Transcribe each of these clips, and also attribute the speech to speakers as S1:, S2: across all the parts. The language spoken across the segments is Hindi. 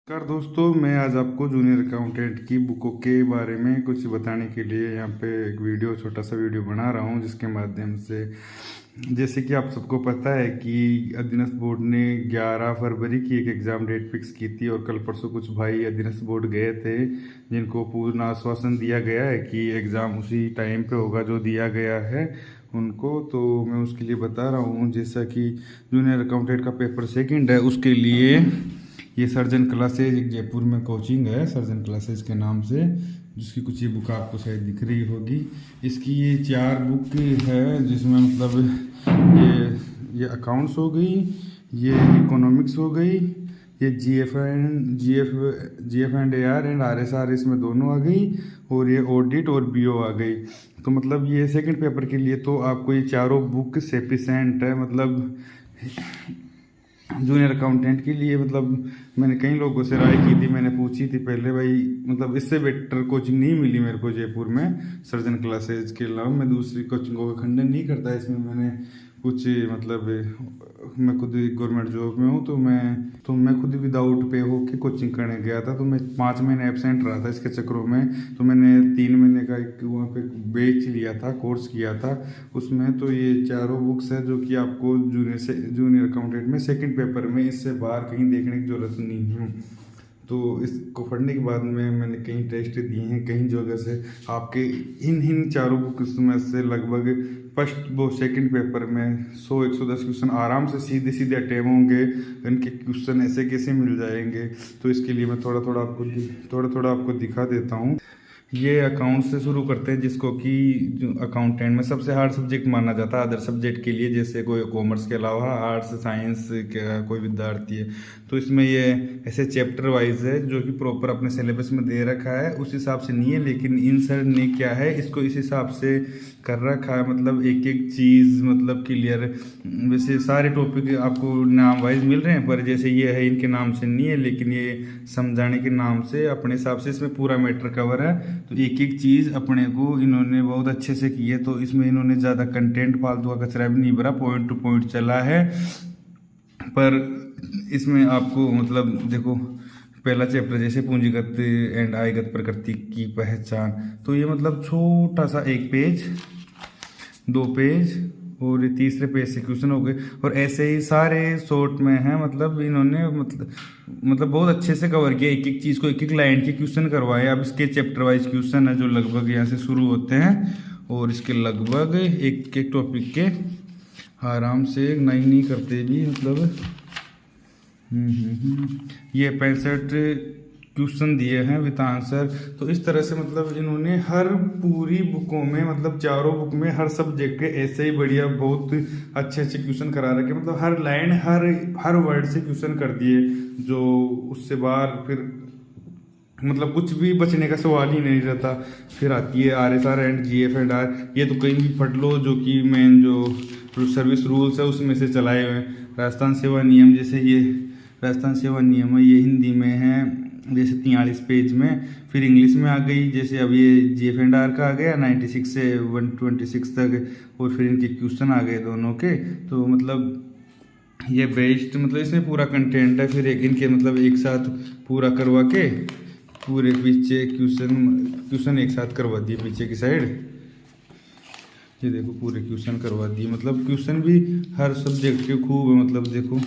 S1: नमस्कार दोस्तों, मैं आज आपको जूनियर अकाउंटेंट की बुकों के बारे में कुछ बताने के लिए यहाँ पे एक छोटा सा वीडियो बना रहा हूँ, जिसके माध्यम से जैसे कि आप सबको पता है कि अधीनस्थ बोर्ड ने 11 फरवरी की एक एग्ज़ाम डेट फिक्स की थी और कल परसों कुछ भाई अधीनस्थ बोर्ड गए थे, जिनको पूर्ण आश्वासन दिया गया है कि एग्ज़ाम उसी टाइम पे होगा जो दिया गया है उनको। तो मैं उसके लिए बता रहा हूँ, जैसा कि जूनियर अकाउंटेंट का पेपर सेकंड है, उसके लिए ये सर्जन क्लासेज एक जयपुर में कोचिंग है, सर्जन क्लासेज के नाम से, जिसकी कुछ ये बुक आपको शायद दिख रही होगी। इसकी ये 4 बुक है, जिसमें मतलब ये अकाउंट्स हो गई, ये इकोनॉमिक्स हो गई, ये G F and R S R इसमें दोनों आ गई, और ये ऑडिट और बीओ आ गई। तो मतलब ये सेकंड पेपर के लिए तो आपको ये चारों बुक सफिशेंट है। मतलब जूनियर अकाउंटेंट के लिए मतलब मैंने कई लोगों से राय की थी, मैंने पूछी थी पहले भाई, मतलब इससे बेटर कोचिंग नहीं मिली मेरे को जयपुर में सर्जन क्लासेज के अलावा। मैं दूसरी कोचिंगों का खंडन नहीं करता इसमें, मैंने कुछ मतलब मैं खुद गवर्नमेंट जॉब में हूँ, तो मैं खुद विदाउट पे हो के कोचिंग करने गया था। तो मैं 5 महीने एबसेंट रहा था इसके चक्करों में। तो मैंने 3 महीने का एक वहाँ पे बैच लिया था, कोर्स किया था उसमें। तो ये चारों बुक्स है जो कि आपको जूनियर अकाउंटेंट में सेकंड पेपर में इससे बाहर कहीं देखने की जरूरत नहीं है। तो इसको पढ़ने के बाद में मैंने कई टेस्ट दिए हैं कई जगह से। आपके इन चारों बुक्स में से लगभग फर्स्ट वो सेकंड पेपर में 100-110 क्वेश्चन आराम से सीधे सीधे अटेम्प होंगे। इनके क्वेश्चन ऐसे कैसे मिल जाएंगे, तो इसके लिए मैं थोड़ा थोड़ा आपको दिखा देता हूँ। ये अकाउंट से शुरू करते हैं, जिसको कि जो अकाउंटेंट में सबसे हार्ड सब्जेक्ट माना जाता है अदर सब्जेक्ट के लिए। जैसे कोई कॉमर्स के अलावा आर्ट्स साइंस का कोई विद्यार्थी है, तो इसमें ये ऐसे चैप्टर वाइज है जो कि प्रॉपर अपने सिलेबस में दे रखा है, उस हिसाब से नहीं है। लेकिन इन सर ने क्या है, इसको इस हिसाब से कर रखा है, मतलब एक एक चीज़ मतलब क्लियर। वैसे सारे टॉपिक आपको नाम वाइज मिल रहे हैं, पर जैसे ये है इनके नाम से नहीं है, लेकिन ये समझाने के नाम से अपने हिसाब से इसमें पूरा मैटर कवर है। तो एक एक चीज़ अपने को इन्होंने बहुत अच्छे से की है। तो इसमें इन्होंने ज़्यादा कंटेंट फालतू का कचरा भी नहीं भरा, पॉइंट टू पॉइंट चला है। पर इसमें आपको मतलब देखो, पहला चैप्टर जैसे पूंजीगत एंड आयगत प्रकृति की पहचान, तो ये मतलब छोटा सा 1 पेज 2 पेज और तीसरे पेज से क्वेश्चन हो गए। और ऐसे ही सारे शॉर्ट में हैं, मतलब इन्होंने मतलब बहुत अच्छे से कवर किया, एक एक चीज़ को एक एक लाइन के क्वेश्चन करवाए। अब इसके चैप्टर वाइज क्वेश्चन है जो लगभग यहाँ से शुरू होते हैं, और इसके लगभग एक एक टॉपिक के आराम से नहीं करते भी मतलब ये 65 क्वेश्चन दिए हैं विद आंसर। तो इस तरह से मतलब इन्होंने हर पूरी बुकों में, मतलब चारों बुक में हर सब्जेक्ट के ऐसे ही बढ़िया बहुत अच्छे अच्छे क्वेश्चन करा रखे। मतलब हर लाइन हर वर्ड से क्वेश्चन कर दिए, जो उससे बाहर फिर मतलब कुछ भी बचने का सवाल ही नहीं रहता। फिर आती है R S R and G F and R, ये तो कहीं भी पढ़ लो, जो कि मेन जो सर्विस रूल्स है उसमें से चलाए हुए हैं। राजस्थान सेवा नियम, जैसे ये राजस्थान सेवा नियम है, ये हिंदी में है जैसे 43 पेज में। फिर इंग्लिश में आ गई, जैसे अब ये जी एफ एंड आर का आ गया 96 से 126 तक, और फिर इनके क्वेश्चन आ गए दोनों के। तो मतलब ये बेस्ट, मतलब इसमें पूरा कंटेंट है। फिर इनके मतलब एक साथ पूरा करवा के पूरे पीछे क्वेश्चन एक साथ करवा दिए पीछे की साइड। ये देखो पूरे क्वेश्चन करवा दिए, मतलब क्वेश्चन भी हर सब्जेक्ट के खूब है। मतलब देखो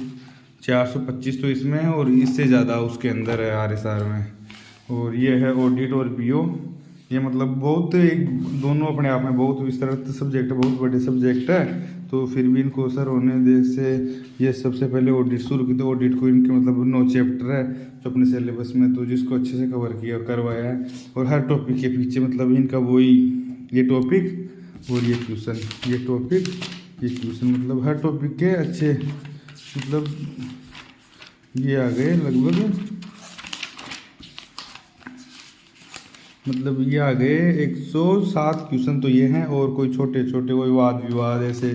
S1: 425 तो इसमें है, और इससे ज़्यादा उसके अंदर है आर एस आर में। और ये है ऑडिट और बीओ, ये मतलब बहुत एक दोनों अपने आप में बहुत विस्तृत सब्जेक्ट है, बहुत बड़े सब्जेक्ट है। तो फिर भी इनको सर होने जैसे ये सबसे पहले ऑडिट शुरू की, तो ऑडिट को इनके मतलब 9 चैप्टर है जो अपने सिलेबस में, तो जिसको अच्छे से कवर किया करवाया है। और हर टॉपिक के पीछे मतलब इनका वही ये टॉपिक और ये क्वेश्चन, ये टॉपिक ये क्वेश्चन, मतलब हर टॉपिक के अच्छे मतलब ये आ गए लगभग, मतलब ये आ गए 107 क्वेश्चन तो ये हैं। और कोई छोटे छोटे कोई वाद विवाद ऐसे,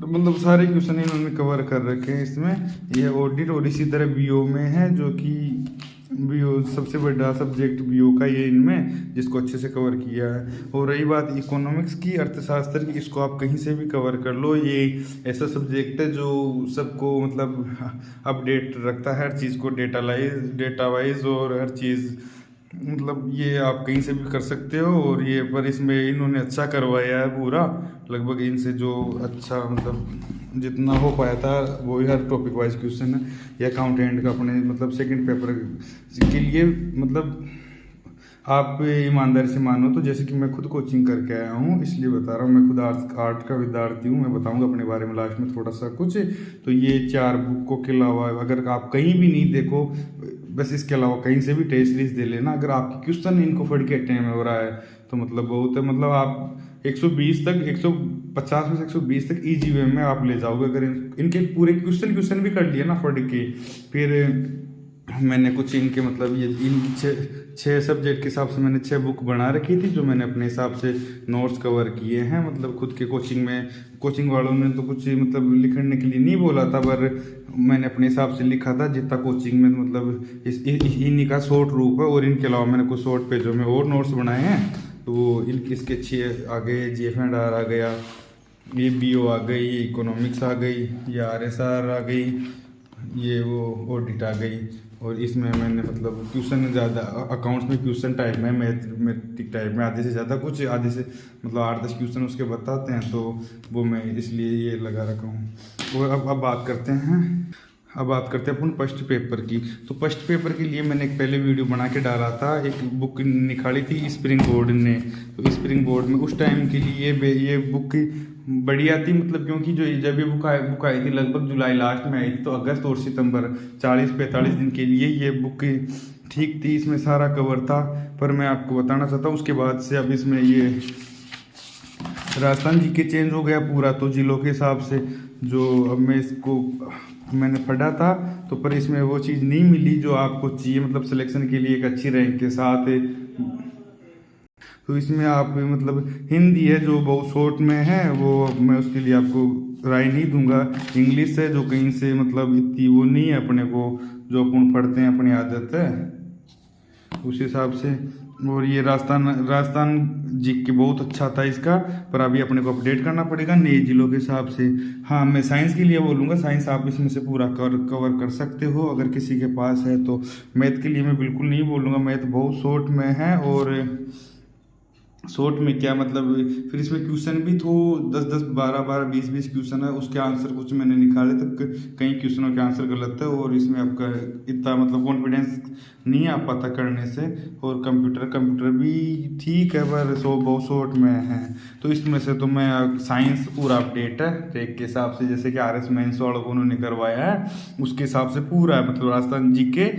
S1: तो मतलब सारे क्वेश्चन इन्होंने कवर कर रखे हैं इसमें। ये ऑडिट और इसी तरह बीओ में है, जो कि बीओ सबसे बड़ा सब्जेक्ट बीओ का ये इनमें, जिसको अच्छे से कवर किया है। और रही बात इकोनॉमिक्स की, अर्थशास्त्र की, इसको आप कहीं से भी कवर कर लो। ये ऐसा सब्जेक्ट है जो सबको मतलब अपडेट रखता है हर चीज़ को, डेटा वाइज और हर चीज़, मतलब ये आप कहीं से भी कर सकते हो। और ये पर इसमें इन्होंने अच्छा करवाया है पूरा, लगभग इनसे जो अच्छा मतलब जितना हो पाया था वही हर टॉपिक वाइज क्वेश्चन है। ये अकाउंटेंट का अपने मतलब सेकंड पेपर के लिए, मतलब आप ईमानदारी से मानो तो जैसे कि मैं खुद कोचिंग करके आया हूँ, इसलिए बता रहा हूँ। मैं खुद आर्ट का विद्यार्थी हूँ। मैं बताऊँगा अपने बारे में लास्ट में थोड़ा सा कुछ। तो ये 4 बुकों के अलावा अगर आप कहीं भी नहीं देखो, बस इसके अलावा कहीं से भी टेस्ट सीरीज दे लेना, अगर आपकी क्वेश्चन इनको पढ़ के अटेम्प्ट में हो रहा है तो मतलब बहुत है। मतलब आप 120 तक, 150 में से 120 तक इजी वे में आप ले जाओगे अगर इनके पूरे क्वेश्चन भी कर लिए ना पढ़ के। फिर मैंने कुछ इनके मतलब ये इनकी 6 सब्जेक्ट के हिसाब से मैंने 6 बुक बना रखी थी, जो मैंने अपने हिसाब से नोट्स कवर किए हैं। मतलब खुद के कोचिंग में, कोचिंग वालों ने तो कुछ मतलब लिखने के लिए नहीं बोला था, पर मैंने अपने हिसाब से लिखा था जितना कोचिंग में, मतलब इन्हीं का शॉर्ट रूप है। और इनके अलावा मैंने कुछ शॉर्ट पेजों में और नोट्स बनाए हैं। तो इसके 6 आ गए, GF&R आ गया, ये BO आ गई, ये इकोनॉमिक्स आ गई, ये RSR आ गई, ये वो ऑडिट आ गई। और इसमें मैंने मतलब क्वेश्चन ज़्यादा अकाउंट्स में क्वेश्चन टाइप में, मैथमेटिक टाइप में आधे से ज़्यादा कुछ, आधे से मतलब 8-10 क्वेश्चन उसके बताते हैं, तो वो मैं इसलिए ये लगा रखा हूँ। और अब बात करते हैं अपन फर्स्ट पेपर की। तो फर्स्ट पेपर के लिए मैंने एक पहले वीडियो बना के डाला था, एक बुक निकाली थी स्प्रिंग बोर्ड ने। तो स्प्रिंग बोर्ड में उस टाइम के लिए ये बुक बढ़िया थी, मतलब क्योंकि जो जब ये बुक आई थी लगभग जुलाई लास्ट में आई थी, तो अगस्त और सितंबर 40-45 दिन के लिए ये बुक ठीक थी, इसमें सारा कवर था। पर मैं आपको बताना चाहता हूँ उसके बाद से अब इसमें ये राजस्थान जी के चेंज हो गया पूरा, तो जिलों के हिसाब से जो अब मैंने पढ़ा था, तो पर इसमें वो चीज़ नहीं मिली जो आपको चाहिए, मतलब सिलेक्शन के लिए एक अच्छी रैंक के साथ। तो इसमें आप मतलब हिंदी है जो बहुत शॉर्ट में है, वो मैं उसके लिए आपको राय नहीं दूंगा। इंग्लिश है जो कहीं से मतलब इतनी वो नहीं है अपने को, जो अपन पढ़ते हैं अपनी आदत है उस हिसाब से। और ये राजस्थान जी के बहुत अच्छा था इसका, पर अभी अपने को अपडेट करना पड़ेगा नए जिलों के हिसाब से। हाँ, मैं साइंस के लिए बोलूँगा, साइंस आप इसमें से पूरा कवर कर सकते हो अगर किसी के पास है तो। मैथ के लिए मैं बिल्कुल नहीं बोलूँगा, मैथ बहुत शॉर्ट में है। और शॉर्ट में क्या मतलब, फिर इसमें क्वेश्चन भी तो 10-10, 12-12, 20-20 क्वेश्चन है, उसके आंसर कुछ मैंने निकाले तो कई क्वेश्चनों के आंसर गलत है। और इसमें आपका इतना मतलब कॉन्फिडेंस नहीं आ पाता करने से। और कंप्यूटर भी ठीक है, पर बहुत शॉर्ट में है। तो इसमें से तो मैं साइंस पूरा अपडेट है ट्रैक के हिसाब से, जैसे कि RS मेंस वालों को उन्होंने करवाया है उसके हिसाब से पूरा है, मतलब राजस्थान GK।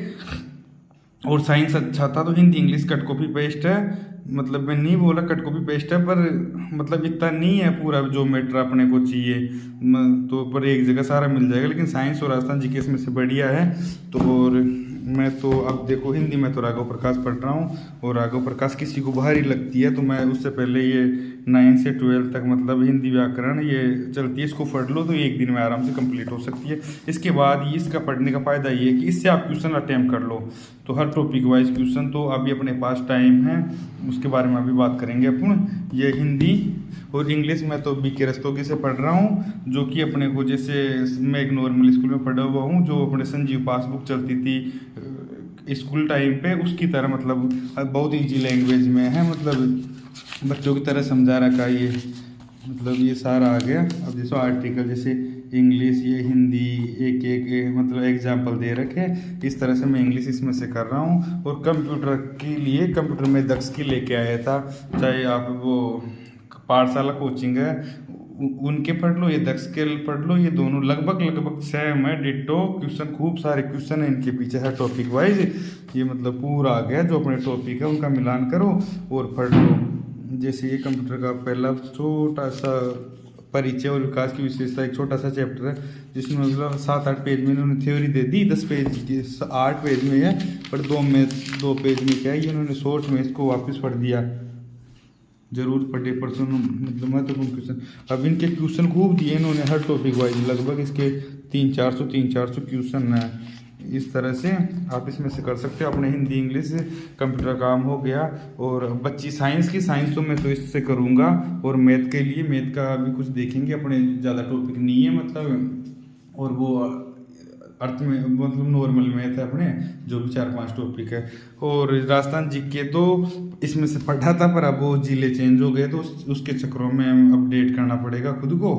S1: और साइंस अच्छा था, तो Hindi English cut copy paste है। मतलब मैं नहीं बोला कट कॉपी पेस्ट है, पर मतलब इतना नहीं है पूरा जो मैटर अपने को चाहिए, तो पर एक जगह सारा मिल जाएगा। लेकिन साइंस और राजस्थान GK इसमें से बढ़िया है। तो और मैं तो अब देखो हिंदी में तो राघव प्रकाश पढ़ रहा हूँ, और राघव प्रकाश किसी को भारी लगती है तो मैं उससे पहले ये 9 से 12 तक मतलब हिंदी व्याकरण ये चलती है, इसको पढ़ लो तो एक दिन में आराम से कंप्लीट हो सकती है। इसके बाद इसका पढ़ने का फ़ायदा ये है कि इससे आप क्वेश्चन अटैम्प्ट कर लो, तो हर टॉपिक वाइज क्वेश्चन। तो अभी अपने पास टाइम है, उसके बारे में अभी बात करेंगे अपन। ये हिंदी और इंग्लिश में तो BK रस्तोगी से पढ़ रहा हूँ, जो कि अपने को जैसे मैं एक नॉर्मल स्कूल में पढ़ा हुआ हूँ, जो अपने संजीव पासबुक चलती थी स्कूल टाइम पे, उसकी तरह मतलब बहुत ईजी लैंग्वेज में है, मतलब बच्चों की तरह समझा रखा ये, मतलब ये सारा आ गया। अब जैसे आर्टिकल जैसे इंग्लिश, ये हिंदी एक मतलब एग्जाम्पल दे रखे, इस तरह से मैं इंग्लिश इसमें से कर रहा हूँ। और कंप्यूटर के लिए कंप्यूटर में दक्ष की लेके आया था, चाहे आप वो पाठशाला कोचिंग है उनके पढ़ लो, ये दक्ष के पढ़ लो, ये दोनों लगभग सेम है, डिट्टो। क्वेश्चन खूब सारे क्वेश्चन है इनके पीछे है टॉपिक वाइज। ये मतलब पूरा आ गया, जो अपने टॉपिक है उनका मिलान करो और पढ़ लो। जैसे ये कंप्यूटर का पहला छोटा सा परिचय और विकास की विशेषता, एक छोटा सा चैप्टर है जिसमें मतलब 7-8 पेज में इन्होंने थ्योरी दे दी, 10 पेज की 8 पेज में है, पर 2 पेज में क्या है, ये इन्होंने शॉर्ट में इसको वापस पढ़ दिया। जरूर पढ़े परसों मतलब महत्वपूर्ण क्वेश्चन। अब इनके क्वेश्चन खूब दिए इन्होंने हर टॉपिक वाइज, लगभग इसके 300-400 क्वेश्चन है। इस तरह से आप इसमें से कर सकते हो। अपने हिंदी इंग्लिश कंप्यूटर काम हो गया। और बच्ची साइंस की, साइंस तो मैं तो इससे करूँगा। और मैथ के लिए, मैथ का भी कुछ देखेंगे, अपने ज़्यादा टॉपिक नहीं है मतलब। और वो अर्थ में मतलब नॉर्मल मैथ है अपने, जो भी 4-5 टॉपिक है। और राजस्थान जीके तो इसमें से पढ़ा था, पर अब वो जिले चेंज हो गए तो उसके चक्करों में अपडेट करना पड़ेगा खुद को।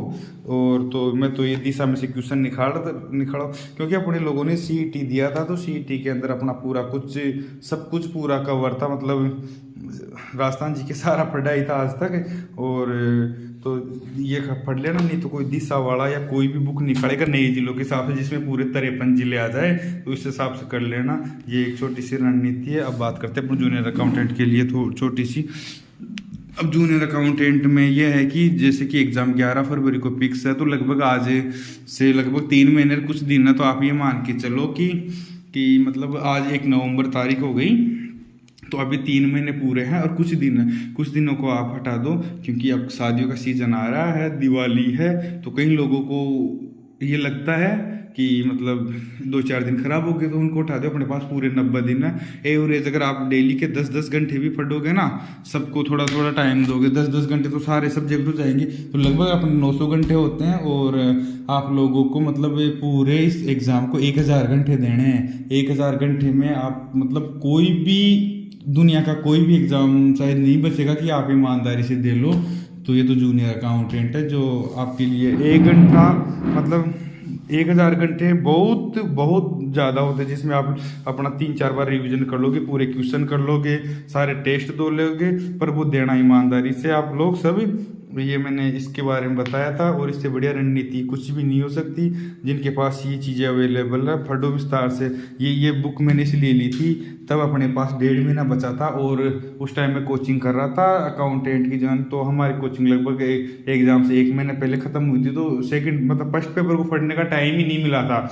S1: और तो मैं तो ये दिशा में से क्वेश्चन निकाला क्योंकि अपने लोगों ने सीईटी दिया था, तो सीईटी के अंदर अपना पूरा कुछ सब कुछ पूरा कवर था, मतलब राजस्थान जी के सारा पढ़ा ही था आज तक। और तो ये पढ़ लेना, नहीं तो कोई दिशा वाला या कोई भी बुक निकालेगा नए जिलों के हिसाब से, जिसमें पूरे 53 जिले आ जाए, तो इस हिसाब से कर लेना। ये एक छोटी सी रणनीति है। अब बात करते हैं अपने जूनियर अकाउंटेंट के लिए छोटी सी। अब जूनियर अकाउंटेंट में यह है कि जैसे कि एग्ज़ाम 11 फरवरी को फिक्स है, तो लगभग आज से लगभग 3 महीने कुछ दिन है, तो आप ये मान के चलो कि मतलब आज 1 नवंबर तारीख हो गई, तो अभी 3 महीने पूरे हैं। और कुछ दिनों को आप हटा दो, क्योंकि अब शादियों का सीज़न आ रहा है, दिवाली है, तो कई लोगों को ये लगता है कि मतलब 2-4 दिन खराब हो गए, तो उनको उठा दो। अपने पास पूरे 90 दिन है। एवरेज अगर आप डेली के 10-10 घंटे भी पढ़ोगे ना, सबको थोड़ा थोड़ा टाइम दोगे, 10-10 घंटे तो सारे सब्जेक्ट हो जाएंगे, तो लगभग अपने 900 घंटे होते हैं। और आप लोगों को मतलब पूरे इस एग्ज़ाम को 1000 घंटे देने हैं। 1000 घंटे में आप मतलब कोई भी दुनिया का कोई भी एग्ज़ाम शायद नहीं बचेगा कि आप ईमानदारी से दे लो। तो ये तो जूनियर अकाउंटेंट है, जो आपके लिए 1 घंटा मतलब 1000 घंटे बहुत बहुत ज़्यादा होते हैं, जिसमें आप अपना 3-4 बार रिवीजन कर लोगे, पूरे क्वेश्चन कर लोगे, सारे टेस्ट दो लोगे, पर वो देना ईमानदारी से आप लोग सब। ये मैंने इसके बारे में बताया था। और इससे बढ़िया रणनीति कुछ भी नहीं हो सकती। जिनके पास ये चीज़ें अवेलेबल है, पढ़ो विस्तार से। ये बुक मैंने इसलिए ली थी, तब अपने पास 1.5 महीना बचा था, और उस टाइम मैं कोचिंग कर रहा था अकाउंटेंट की जान। तो हमारी कोचिंग लगभग एग्ज़ाम से 1 महीने पहले ख़त्म हुई थी, तो सेकंड मतलब फर्स्ट पेपर को पढ़ने का टाइम ही नहीं मिला था।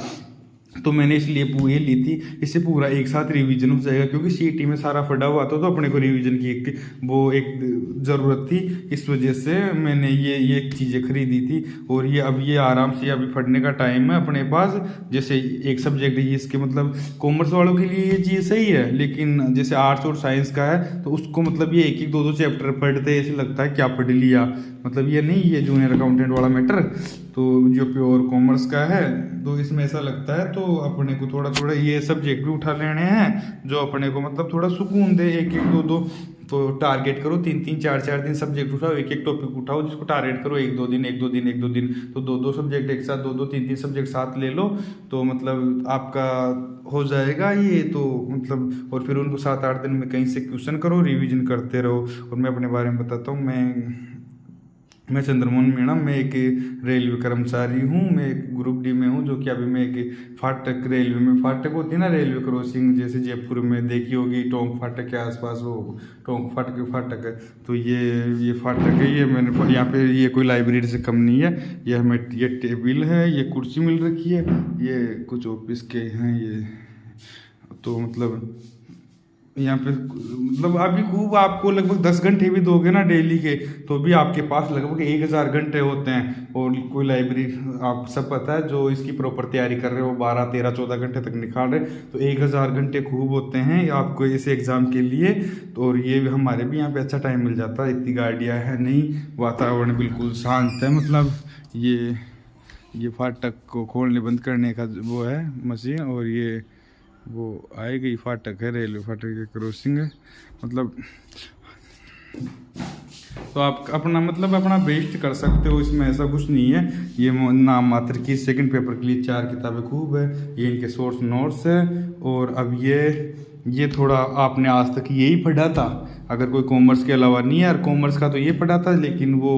S1: तो मैंने इसलिए ये ली थी, इससे पूरा एक साथ रिवीजन हो जाएगा, क्योंकि सीईटी में सारा पढ़ा हुआ था, तो अपने को रिवीजन की एक ज़रूरत थी। इस वजह से मैंने ये चीज़ें खरीदी थी। और ये आराम से अभी पढ़ने का टाइम है अपने पास। जैसे एक सब्जेक्ट है इसके, मतलब कॉमर्स वालों के लिए ये चीज़ सही है, लेकिन जैसे आर्ट्स और साइंस का है, तो उसको मतलब ये 1-1 2-2 चैप्टर पढ़ते ऐसे लगता है क्या पढ़ लिया, मतलब ये नहीं, ये जूनियर अकाउंटेंट वाला मैटर। तो जो प्योर कॉमर्स का है, तो इसमें ऐसा लगता है, तो अपने को थोड़ा थोड़ा ये सब्जेक्ट भी उठा लेने हैं, जो अपने को मतलब थोड़ा सुकून दे। 1-1 2-2 तो टारगेट करो, 3-3 4-4 दिन सब्जेक्ट उठाओ, 1-1 टॉपिक उठाओ, जिसको टारगेट करो 1-2 दिन 1-2 दिन 1-2 दिन, तो 2-2 सब्जेक्ट एक साथ, 2-2 3-3 सब्जेक्ट साथ ले लो, तो मतलब आपका हो जाएगा ये। तो मतलब और फिर उनको 7-8 दिन में कहीं से क्वेश्चन करो, रिवीजन करते रहो। और मैं अपने बारे में बताता हूँ, मैं चंद्रमोहन मीणा, मैं एक रेलवे कर्मचारी हूँ। मैं एक ग्रुप डी में हूँ, जो कि अभी मैं एक फाटक, रेलवे में फाटक होती है ना, रेलवे क्रॉसिंग, जैसे जयपुर में देखी होगी टोंक फाटक के आसपास, वो टोंक फाटक है। तो ये फाटक है, ये मैंने यहाँ पे, ये कोई लाइब्रेरी से कम नहीं है। ये हमें ये टेबल है, ये कुर्सी मिल रखी है, ये कुछ ऑफिस के हैं ये। तो मतलब यहाँ पे मतलब अभी खूब आपको लगभग 10 घंटे भी दोगे ना डेली के, तो भी आपके पास लगभग 1000 घंटे होते हैं। और कोई लाइब्रेरी, आप सब पता है, जो इसकी प्रॉपर तैयारी कर रहे हो 12-13-14 घंटे तक निकाल रहे, तो 1000 घंटे खूब होते हैं आपको इस एग्ज़ाम के लिए। तो और ये हमारे भी यहाँ पे अच्छा टाइम मिल जाता है, इतनी गाड़ियाँ है नहीं, वातावरण बिल्कुल शांत है। मतलब ये फाटक को खोलने बंद करने का वो है मशीन, और ये वो आएगी फाटक है, रेलवे फाटक की क्रॉसिंग है मतलब। तो आप अपना बेस्ट कर सकते हो, इसमें ऐसा कुछ नहीं है। ये नाम मात्र की सेकंड पेपर के लिए 4 किताबें खूब है, ये इनके सोर्स नोट्स है। और अब ये थोड़ा आपने आज तक यही पढ़ा था, अगर कोई कॉमर्स के अलावा नहीं है यार, कॉमर्स का तो ये पढ़ा था, लेकिन वो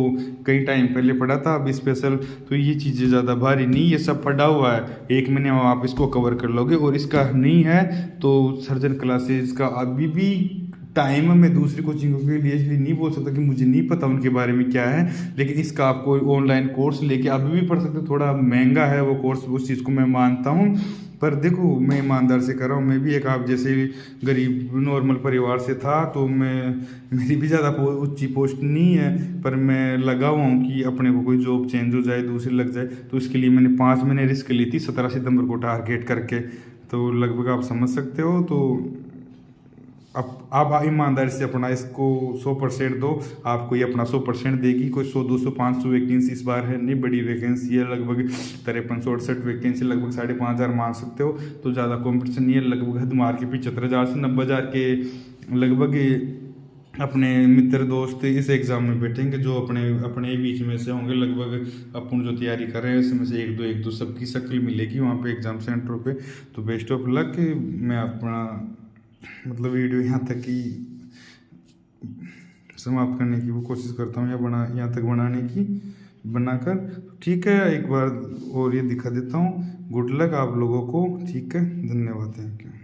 S1: कई टाइम पहले पढ़ा था, अभी स्पेशल। तो ये चीज़ें ज़्यादा भारी नहीं, ये सब पढ़ा हुआ है, 1 महीने में आप इसको कवर कर लोगे। और इसका नहीं है तो सर्जन क्लासेस का अभी भी टाइम मैं दूसरी कोचिंगों के लिए इसलिए नहीं बोल सकता कि मुझे नहीं पता उनके बारे में क्या है, लेकिन इसका आप कोई ऑनलाइन कोर्स लेके अभी भी पढ़ सकते हो। थोड़ा महंगा है वो कोर्स, उस चीज़ को मैं मानता हूँ, पर देखो मैं ईमानदार से कर रहा हूँ। मैं भी एक आप जैसे गरीब नॉर्मल परिवार से था, तो मेरी भी ज़्यादा ऊंची पोस्ट नहीं है, पर मैं लगा हुआ हूँ कि अपने को कोई जॉब चेंज हो जाए, दूसरी लग जाए। तो इसके लिए मैंने 5 महीने रिस्क ली थी, 17 सितंबर को टारगेट करके। तो लगभग आप समझ सकते हो। तो आप ईमानदारी से अपना इसको 100% दो, आपको ये अपना 100% देगी। कोई 100 200 500 वैकेंसी इस बार है नहीं, बड़ी वैकेंसी है, लगभग 5368 वैकेंसी, लगभग 5500 मान सकते हो। तो ज़्यादा कॉम्पिटिशन नहीं है, लगभग हद मार के 75,000 से 90,000 के लगभग अपने मित्र दोस्त इस एग्ज़ाम में बैठेंगे, जो अपने बीच में से होंगे। लगभग अपन जो तैयारी कर रहे हैं उसमें से एक दो सबकी शक्ल मिलेगी वहाँ पे एग्ज़ाम सेंटर पे। तो बेस्ट ऑफ लक। मैं अपना मतलब वीडियो यहाँ तक ही समाप्त करने की वो कोशिश करता हूँ, या यहाँ तक बनाकर ठीक है। एक बार और ये दिखा देता हूँ। गुड लक आप लोगों को, ठीक है, धन्यवाद, थैंक यू।